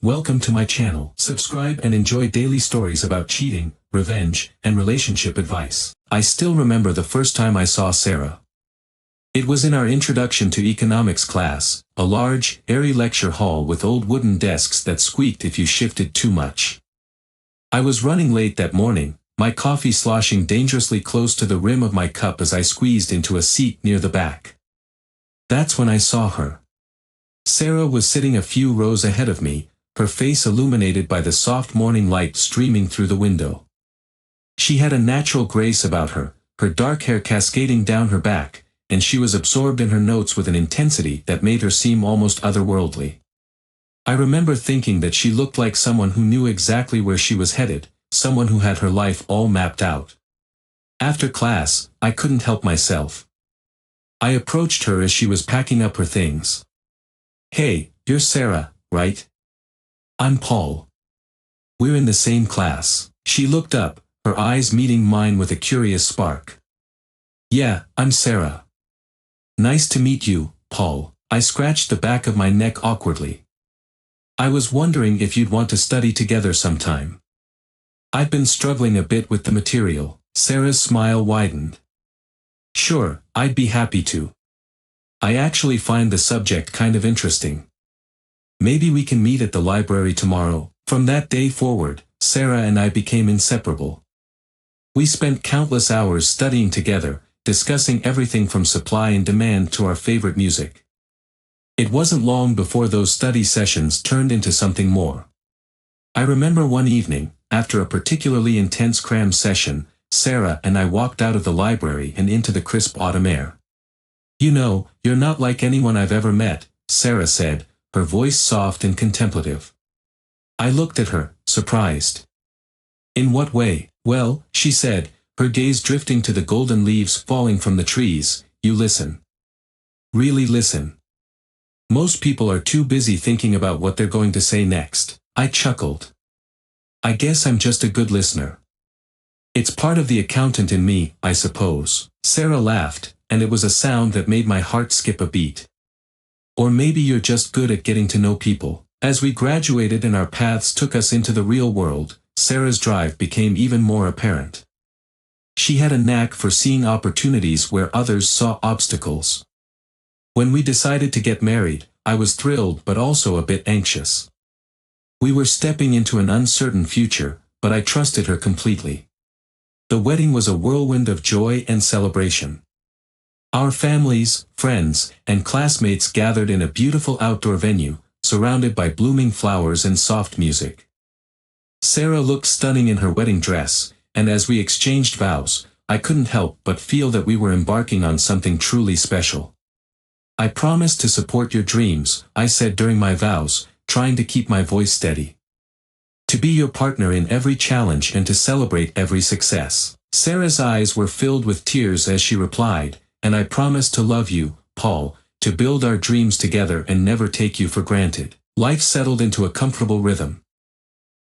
Welcome to my channel. Subscribe and enjoy daily stories about cheating, revenge, and relationship advice. I still remember the first time I saw Sarah. It was in our introduction to economics class, a large, airy lecture hall with old wooden desks that squeaked if you shifted too much. I was running late that morning, my coffee sloshing dangerously close to the rim of my cup as I squeezed into a seat near the back. That's when I saw her. Sarah was sitting a few rows ahead of me, her face illuminated by the soft morning light streaming through the window. She had a natural grace about her, her dark hair cascading down her back, and she was absorbed in her notes with an intensity that made her seem almost otherworldly. I remember thinking that she looked like someone who knew exactly where she was headed, someone who had her life all mapped out. After class, I couldn't help myself. I approached her as she was packing up her things. "Hey, you're Sarah, right? I'm Paul. We're in the same class." She looked up, her eyes meeting mine with a curious spark. "Yeah, I'm Sarah. Nice to meet you, Paul." I scratched the back of my neck awkwardly. "I was wondering if you'd want to study together sometime. I've been struggling a bit with the material." Sarah's smile widened. "Sure, I'd be happy to. I actually find the subject kind of interesting. Maybe we can meet at the library tomorrow." From that day forward, Sarah and I became inseparable. We spent countless hours studying together, discussing everything from supply and demand to our favorite music. It wasn't long before those study sessions turned into something more. I remember one evening, after a particularly intense cram session, Sarah and I walked out of the library and into the crisp autumn air. "You know, you're not like anyone I've ever met," Sarah said, her voice soft and contemplative. I looked at her, surprised. "In what way?" "Well," she said, her gaze drifting to the golden leaves falling from the trees, "you listen. Really listen. Most people are too busy thinking about what they're going to say next." I chuckled. "I guess I'm just a good listener. It's part of the accountant in me, I suppose." Sarah laughed, and it was a sound that made my heart skip a beat. "Or maybe you're just good at getting to know people." As we graduated and our paths took us into the real world, Sarah's drive became even more apparent. She had a knack for seeing opportunities where others saw obstacles. When we decided to get married, I was thrilled but also a bit anxious. We were stepping into an uncertain future, but I trusted her completely. The wedding was a whirlwind of joy and celebration. Our families, friends, and classmates gathered in a beautiful outdoor venue, surrounded by blooming flowers and soft music. Sarah looked stunning in her wedding dress, and as we exchanged vows, I couldn't help but feel that we were embarking on something truly special. "I promise to support your dreams," I said during my vows, trying to keep my voice steady. "To be your partner in every challenge and to celebrate every success." Sarah's eyes were filled with tears as she replied, "And I promise to love you, Paul, to build our dreams together and never take you for granted." Life settled into a comfortable rhythm.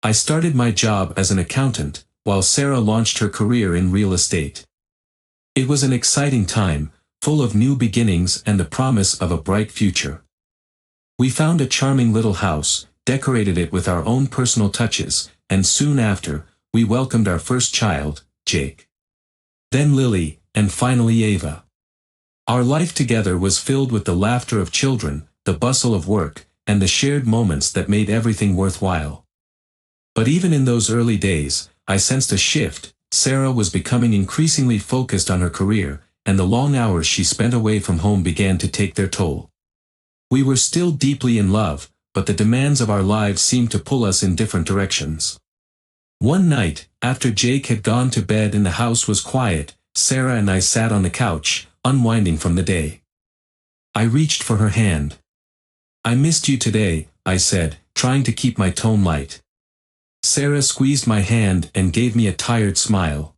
I started my job as an accountant, while Sarah launched her career in real estate. It was an exciting time, full of new beginnings and the promise of a bright future. We found a charming little house, decorated it with our own personal touches, and soon after, we welcomed our first child, Jake. Then Lily, and finally Ava. Our life together was filled with the laughter of children, the bustle of work, and the shared moments that made everything worthwhile. But even in those early days, I sensed a shift. Sarah was becoming increasingly focused on her career, and the long hours she spent away from home began to take their toll. We were still deeply in love, but the demands of our lives seemed to pull us in different directions. One night, after Jake had gone to bed and the house was quiet, Sarah and I sat on the couch, unwinding from the day. I reached for her hand. "I missed you today," I said, trying to keep my tone light. Sarah squeezed my hand and gave me a tired smile.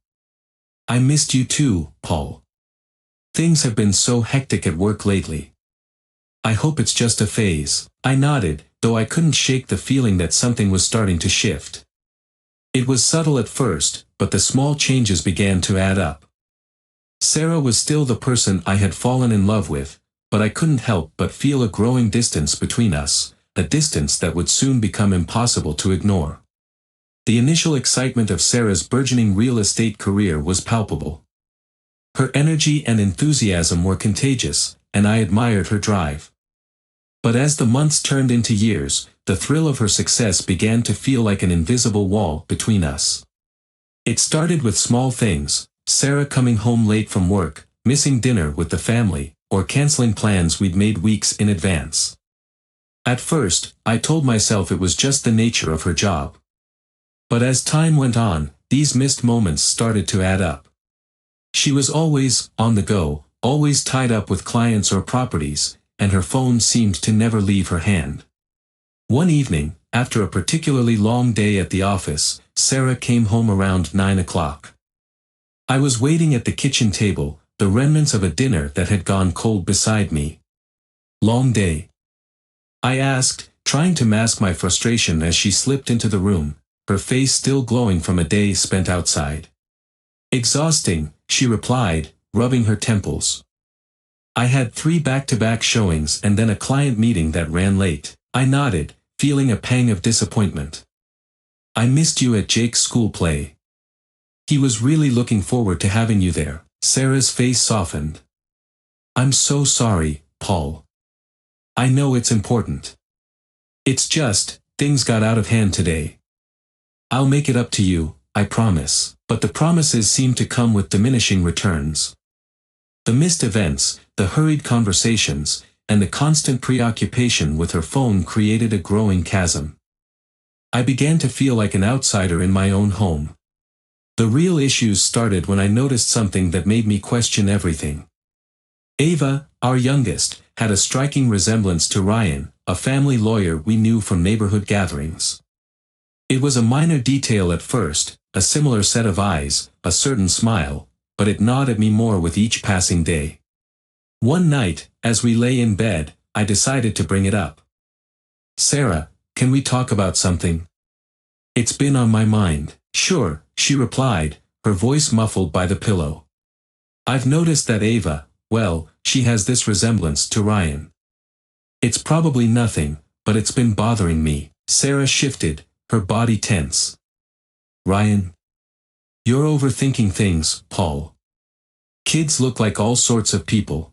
"I missed you too, Paul. Things have been so hectic at work lately. I hope it's just a phase." I nodded, though I couldn't shake the feeling that something was starting to shift. It was subtle at first, but the small changes began to add up. Sarah was still the person I had fallen in love with, but I couldn't help but feel a growing distance between us, a distance that would soon become impossible to ignore. The initial excitement of Sarah's burgeoning real estate career was palpable. Her energy and enthusiasm were contagious, and I admired her drive. But as the months turned into years, the thrill of her success began to feel like an invisible wall between us. It started with small things, Sarah coming home late from work, missing dinner with the family, or canceling plans we'd made weeks in advance. At first, I told myself it was just the nature of her job. But as time went on, these missed moments started to add up. She was always on the go, always tied up with clients or properties, and her phone seemed to never leave her hand. One evening, after a particularly long day at the office, Sarah came home around 9 o'clock. I was waiting at the kitchen table, the remnants of a dinner that had gone cold beside me. "Long day?" I asked, trying to mask my frustration as she slipped into the room, her face still glowing from a day spent outside. "Exhausting," she replied, rubbing her temples. "I had 3 back-to-back showings and then a client meeting that ran late." I nodded, feeling a pang of disappointment. "I missed you at Jake's school play. He was really looking forward to having you there." Sarah's face softened. "I'm so sorry, Paul. I know it's important. It's just, things got out of hand today. I'll make it up to you, I promise." But the promises seemed to come with diminishing returns. The missed events, the hurried conversations, and the constant preoccupation with her phone created a growing chasm. I began to feel like an outsider in my own home. The real issues started when I noticed something that made me question everything. Ava, our youngest, had a striking resemblance to Ryan, a family lawyer we knew from neighborhood gatherings. It was a minor detail at first, a similar set of eyes, a certain smile, but it gnawed at me more with each passing day. One night, as we lay in bed, I decided to bring it up. "Sarah, can we talk about something? It's been on my mind." "Sure," she replied, her voice muffled by the pillow. "I've noticed that Ava, well, she has this resemblance to Ryan. It's probably nothing, but it's been bothering me." Sarah shifted, her body tense. "Ryan? You're overthinking things, Paul. Kids look like all sorts of people.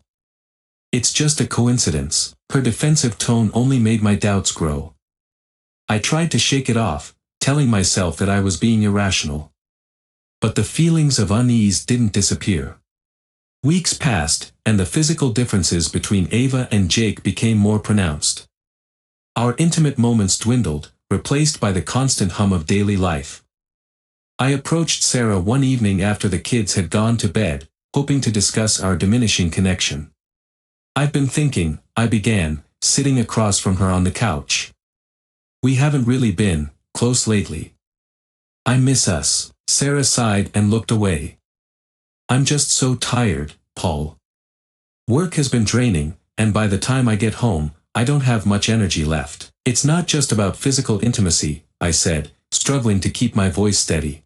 It's just a coincidence." Her defensive tone only made my doubts grow. I tried to shake it off, telling myself that I was being irrational. But the feelings of unease didn't disappear. Weeks passed, and the physical differences between Ava and Jake became more pronounced. Our intimate moments dwindled, replaced by the constant hum of daily life. I approached Sarah one evening after the kids had gone to bed, hoping to discuss our diminishing connection. "I've been thinking," I began, sitting across from her on the couch. "We haven't really been close lately. I miss us." Sarah sighed and looked away. "I'm just so tired, Paul. Work has been draining, and by the time I get home, I don't have much energy left." "It's not just about physical intimacy," I said, struggling to keep my voice steady.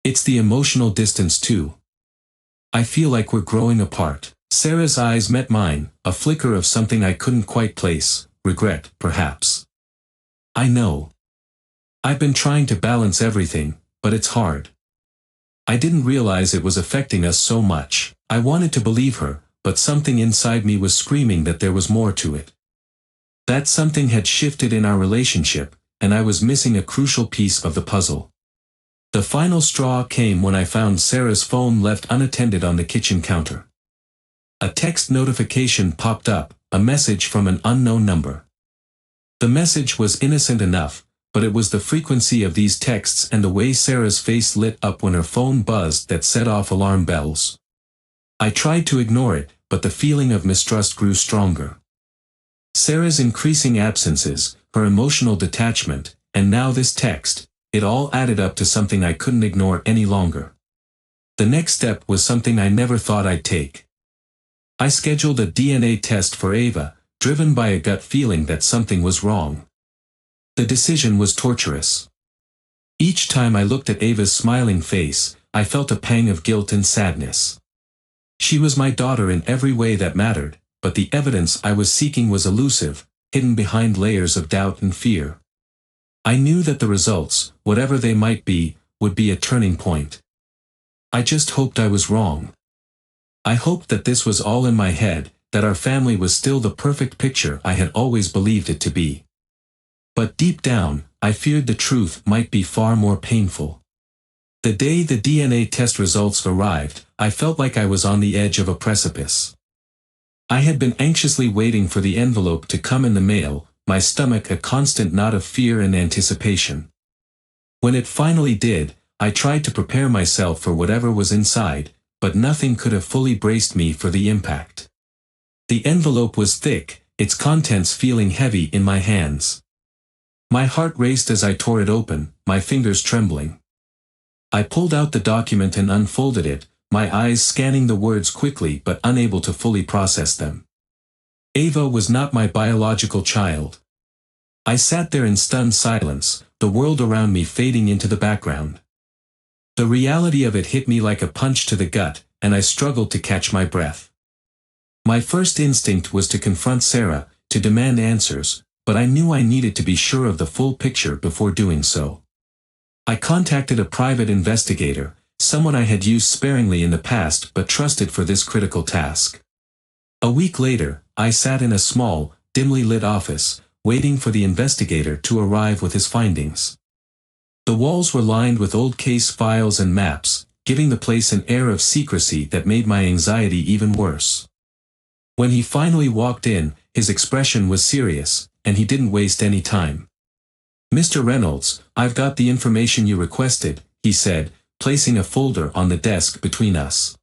"It's the emotional distance too. I feel like we're growing apart." Sarah's eyes met mine, a flicker of something I couldn't quite place, regret, perhaps. "I know. I've been trying to balance everything, but it's hard." I didn't realize it was affecting us so much. I wanted to believe her, but something inside me was screaming that there was more to it. That something had shifted in our relationship, and I was missing a crucial piece of the puzzle. The final straw came when I found Sarah's phone left unattended on the kitchen counter. A text notification popped up, a message from an unknown number. The message was innocent enough, but it was the frequency of these texts and the way Sarah's face lit up when her phone buzzed that set off alarm bells. I tried to ignore it, but the feeling of mistrust grew stronger. Sarah's increasing absences, her emotional detachment, and now this text, it all added up to something I couldn't ignore any longer. The next step was something I never thought I'd take. I scheduled a DNA test for Ava, driven by a gut feeling that something was wrong. The decision was torturous. Each time I looked at Ava's smiling face, I felt a pang of guilt and sadness. She was my daughter in every way that mattered, but the evidence I was seeking was elusive, hidden behind layers of doubt and fear. I knew that the results, whatever they might be, would be a turning point. I just hoped I was wrong. I hoped that this was all in my head, that our family was still the perfect picture I had always believed it to be. But deep down, I feared the truth might be far more painful. The day the DNA test results arrived, I felt like I was on the edge of a precipice. I had been anxiously waiting for the envelope to come in the mail, my stomach a constant knot of fear and anticipation. When it finally did, I tried to prepare myself for whatever was inside, but nothing could have fully braced me for the impact. The envelope was thick, its contents feeling heavy in my hands. My heart raced as I tore it open, my fingers trembling. I pulled out the document and unfolded it, my eyes scanning the words quickly but unable to fully process them. Ava was not my biological child. I sat there in stunned silence, the world around me fading into the background. The reality of it hit me like a punch to the gut, and I struggled to catch my breath. My first instinct was to confront Sarah, to demand answers, but I knew I needed to be sure of the full picture before doing so. I contacted a private investigator, someone I had used sparingly in the past but trusted for this critical task. A week later, I sat in a small, dimly lit office, waiting for the investigator to arrive with his findings. The walls were lined with old case files and maps, giving the place an air of secrecy that made my anxiety even worse. When he finally walked in, his expression was serious, and he didn't waste any time. "Mr. Reynolds, I've got the information you requested," he said, placing a folder on the desk between us.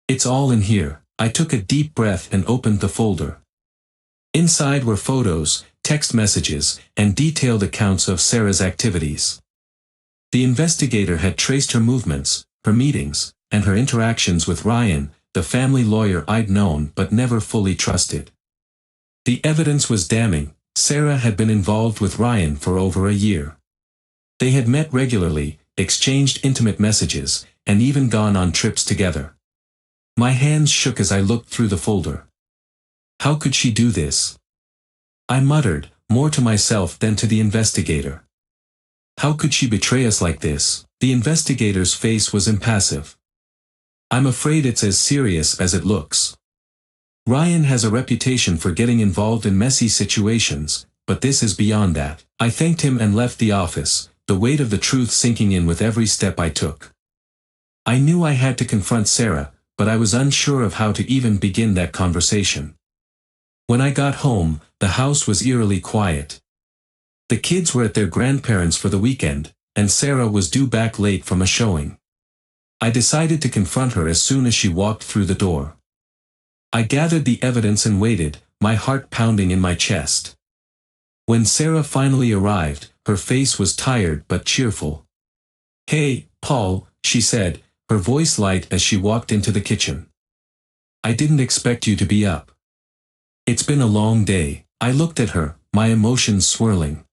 "It's all in here." I took a deep breath and opened the folder. Inside were photos, text messages, and detailed accounts of Sarah's activities. The investigator had traced her movements, her meetings, and her interactions with Ryan, the family lawyer I'd known but never fully trusted. The evidence was damning. Sarah had been involved with Ryan for over a year. They had met regularly, exchanged intimate messages, and even gone on trips together. My hands shook as I looked through the folder. How could she do this? I muttered, more to myself than to the investigator. How could she betray us like this? The investigator's face was impassive. "I'm afraid it's as serious as it looks. Ryan has a reputation for getting involved in messy situations, but this is beyond that." I thanked him and left the office, the weight of the truth sinking in with every step I took. I knew I had to confront Sarah, but I was unsure of how to even begin that conversation. When I got home, the house was eerily quiet. The kids were at their grandparents' for the weekend, and Sarah was due back late from a showing. I decided to confront her as soon as she walked through the door. I gathered the evidence and waited, my heart pounding in my chest. When Sarah finally arrived, her face was tired but cheerful. "Hey, Paul," she said, her voice light as she walked into the kitchen. "I didn't expect you to be up. It's been a long day." I looked at her, my emotions swirling.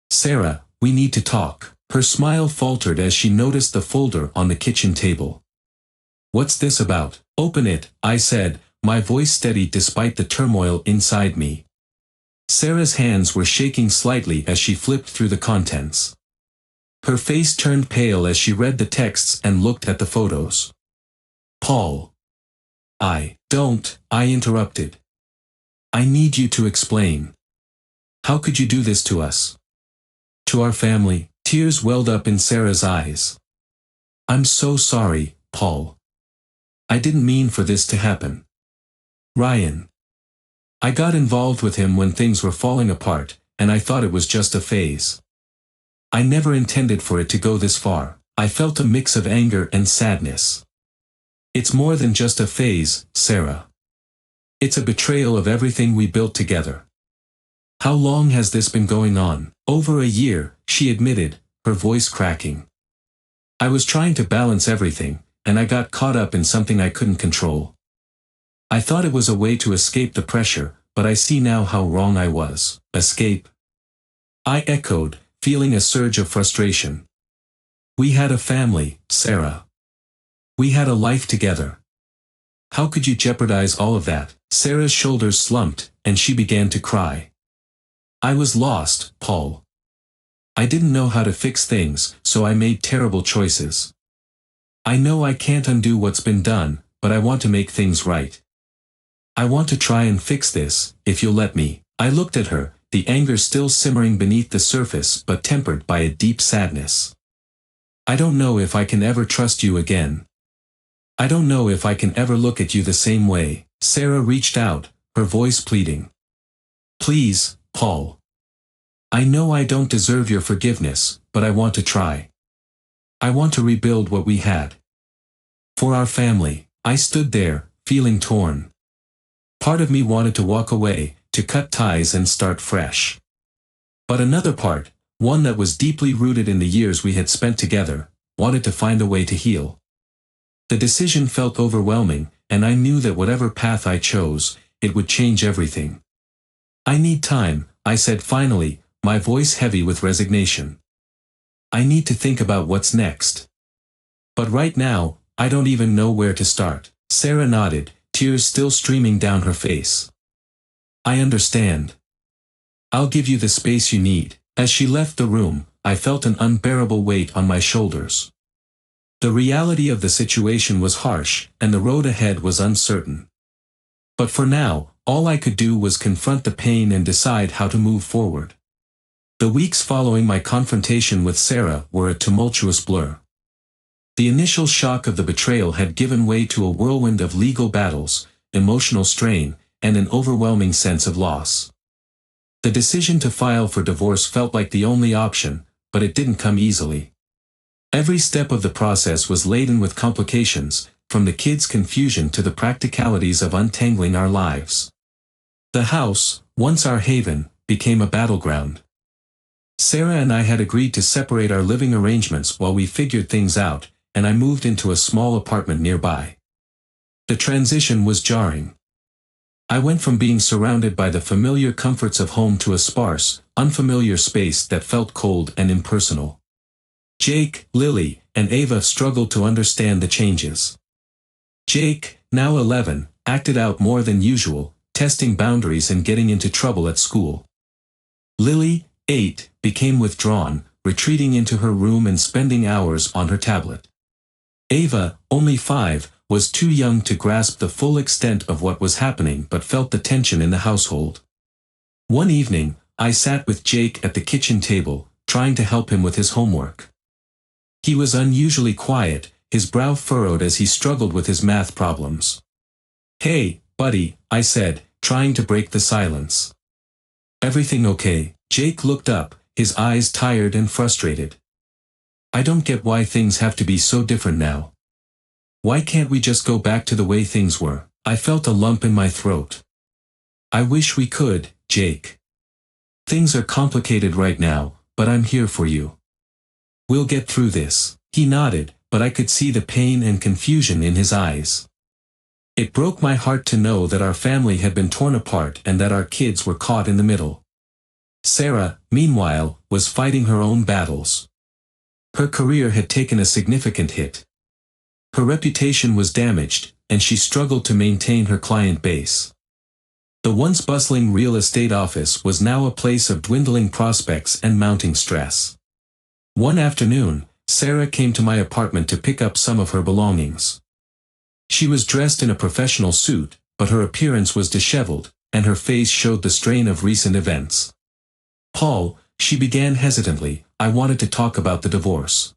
"Sarah, we need to talk." Her smile faltered as she noticed the folder on the kitchen table. "What's this about?" "Open it," I said, my voice steady despite the turmoil inside me. Sarah's hands were shaking slightly as she flipped through the contents. Her face turned pale as she read the texts and looked at the photos. "Paul." I interrupted. "I need you to explain. How could you do this to us? To our family?" Tears welled up in Sarah's eyes. "I'm so sorry, Paul. I didn't mean for this to happen. Ryan. I got involved with him when things were falling apart, and I thought it was just a phase. I never intended for it to go this far." I felt a mix of anger and sadness. "It's more than just a phase, Sarah. It's a betrayal of everything we built together." "How long has this been going on?" "Over a year," she admitted, her voice cracking. "I was trying to balance everything, and I got caught up in something I couldn't control. I thought it was a way to escape the pressure, but I see now how wrong I was." "Escape?" I echoed, feeling a surge of frustration. "We had a family, Sarah. We had a life together. How could you jeopardize all of that?" Sarah's shoulders slumped, and she began to cry. I was lost, Paul. I didn't know how to fix things, so I made terrible choices. I know I can't undo what's been done, but I want to make things right. I want to try and fix this, if you'll let me. I looked at her, the anger still simmering beneath the surface but tempered by a deep sadness. I don't know if I can ever trust you again. I don't know if I can ever look at you the same way. Sarah reached out, her voice pleading. Please, Paul. I know I don't deserve your forgiveness, but I want to try. I want to rebuild what we had. For our family. I stood there, feeling torn. Part of me wanted to walk away, to cut ties and start fresh. But another part, one that was deeply rooted in the years we had spent together, wanted to find a way to heal. The decision felt overwhelming, and I knew that whatever path I chose, it would change everything. I need time, I said finally, my voice heavy with resignation. I need to think about what's next. But right now, I don't even know where to start. Sarah nodded, tears still streaming down her face. I understand. I'll give you the space you need. As she left the room, I felt an unbearable weight on my shoulders. The reality of the situation was harsh, and the road ahead was uncertain. But for now, all I could do was confront the pain and decide how to move forward. The weeks following my confrontation with Sarah were a tumultuous blur. The initial shock of the betrayal had given way to a whirlwind of legal battles, emotional strain, and an overwhelming sense of loss. The decision to file for divorce felt like the only option, but it didn't come easily. Every step of the process was laden with complications, from the kids' confusion to the practicalities of untangling our lives. The house, once our haven, became a battleground. Sarah and I had agreed to separate our living arrangements while we figured things out, and I moved into a small apartment nearby. The transition was jarring. I went from being surrounded by the familiar comforts of home to a sparse, unfamiliar space that felt cold and impersonal. Jake, Lily, and Ava struggled to understand the changes. Jake, now 11, acted out more than usual, testing boundaries and getting into trouble at school. Lily, 8, became withdrawn, retreating into her room and spending hours on her tablet. Ava, only 5, was too young to grasp the full extent of what was happening but felt the tension in the household. One evening, I sat with Jake at the kitchen table, trying to help him with his homework. He was unusually quiet, his brow furrowed as he struggled with his math problems. Hey, buddy, I said, trying to break the silence. Everything okay? Jake looked up, his eyes tired and frustrated. I don't get why things have to be so different now. Why can't we just go back to the way things were? I felt a lump in my throat. I wish we could, Jake. Things are complicated right now, but I'm here for you. We'll get through this. He nodded, but I could see the pain and confusion in his eyes. It broke my heart to know that our family had been torn apart and that our kids were caught in the middle. Sarah, meanwhile, was fighting her own battles. Her career had taken a significant hit. Her reputation was damaged, and she struggled to maintain her client base. The once bustling real estate office was now a place of dwindling prospects and mounting stress. One afternoon, Sarah came to my apartment to pick up some of her belongings. She was dressed in a professional suit, but her appearance was disheveled, and her face showed the strain of recent events. Paul, she began hesitantly, I wanted to talk about the divorce.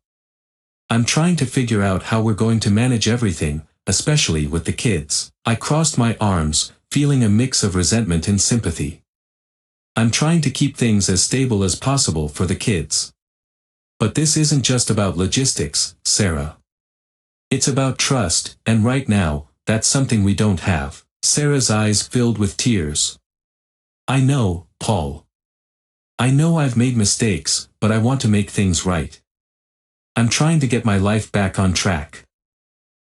I'm trying to figure out how we're going to manage everything, especially with the kids. I crossed my arms, feeling a mix of resentment and sympathy. I'm trying to keep things as stable as possible for the kids. But this isn't just about logistics, Sarah. It's about trust, and right now, that's something we don't have. Sarah's eyes filled with tears. I know, Paul. I know I've made mistakes, but I want to make things right. I'm trying to get my life back on track.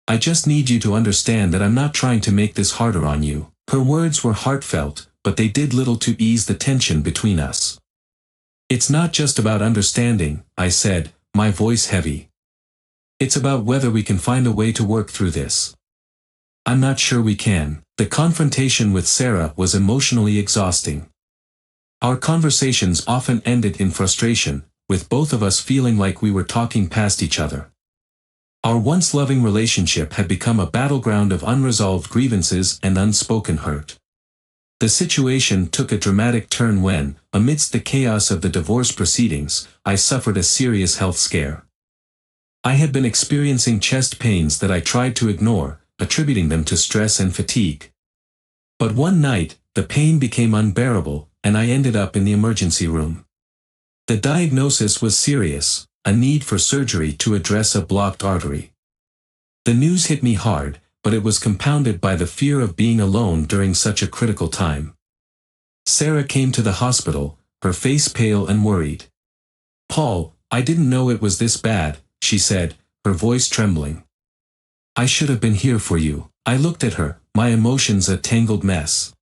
I just need you to understand that I'm not trying to make this harder on you. Her words were heartfelt, but they did little to ease the tension between us. It's not just about understanding, I said, my voice heavy. It's about whether we can find a way to work through this. I'm not sure we can. The confrontation with Sarah was emotionally exhausting. Our conversations often ended in frustration, with both of us feeling like we were talking past each other. Our once loving relationship had become a battleground of unresolved grievances and unspoken hurt. The situation took a dramatic turn when, amidst the chaos of the divorce proceedings, I suffered a serious health scare. I had been experiencing chest pains that I tried to ignore, attributing them to stress and fatigue. But one night, the pain became unbearable, and I ended up in the emergency room. The diagnosis was serious, a need for surgery to address a blocked artery. The news hit me hard, but it was compounded by the fear of being alone during such a critical time. Sarah came to the hospital, her face pale and worried. "Paul, I didn't know it was this bad," she said, her voice trembling. "I should have been here for you." I looked at her, my emotions a tangled mess.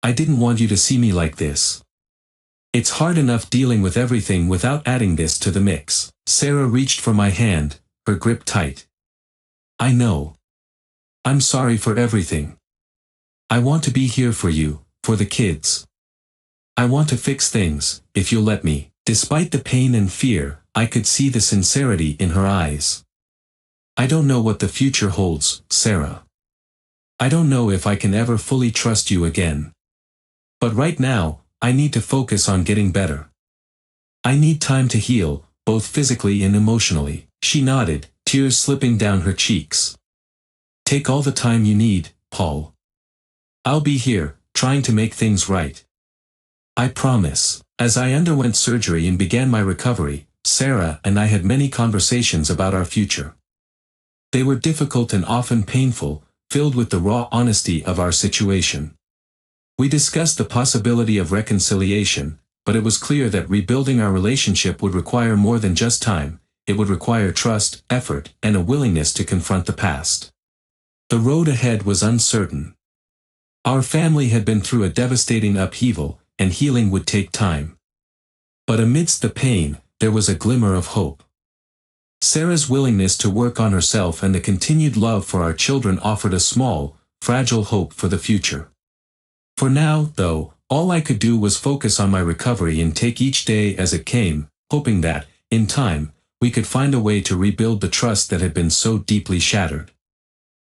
"I didn't want you to see me like this. It's hard enough dealing with everything without adding this to the mix." Sarah reached for my hand, her grip tight. "I know. I'm sorry for everything. I want to be here for you, for the kids. I want to fix things, if you'll let me." Despite the pain and fear, I could see the sincerity in her eyes. "I don't know what the future holds, Sarah. I don't know if I can ever fully trust you again. But right now, I need to focus on getting better. I need time to heal, both physically and emotionally." She nodded, tears slipping down her cheeks. "Take all the time you need, Paul. I'll be here, trying to make things right. I promise." As I underwent surgery and began my recovery, Sarah and I had many conversations about our future. They were difficult and often painful, filled with the raw honesty of our situation. We discussed the possibility of reconciliation, but it was clear that rebuilding our relationship would require more than just time. It would require trust, effort, and a willingness to confront the past. The road ahead was uncertain. Our family had been through a devastating upheaval, and healing would take time. But amidst the pain, there was a glimmer of hope. Sarah's willingness to work on herself and the continued love for our children offered a small, fragile hope for the future. For now, though, all I could do was focus on my recovery and take each day as it came, hoping that, in time, we could find a way to rebuild the trust that had been so deeply shattered.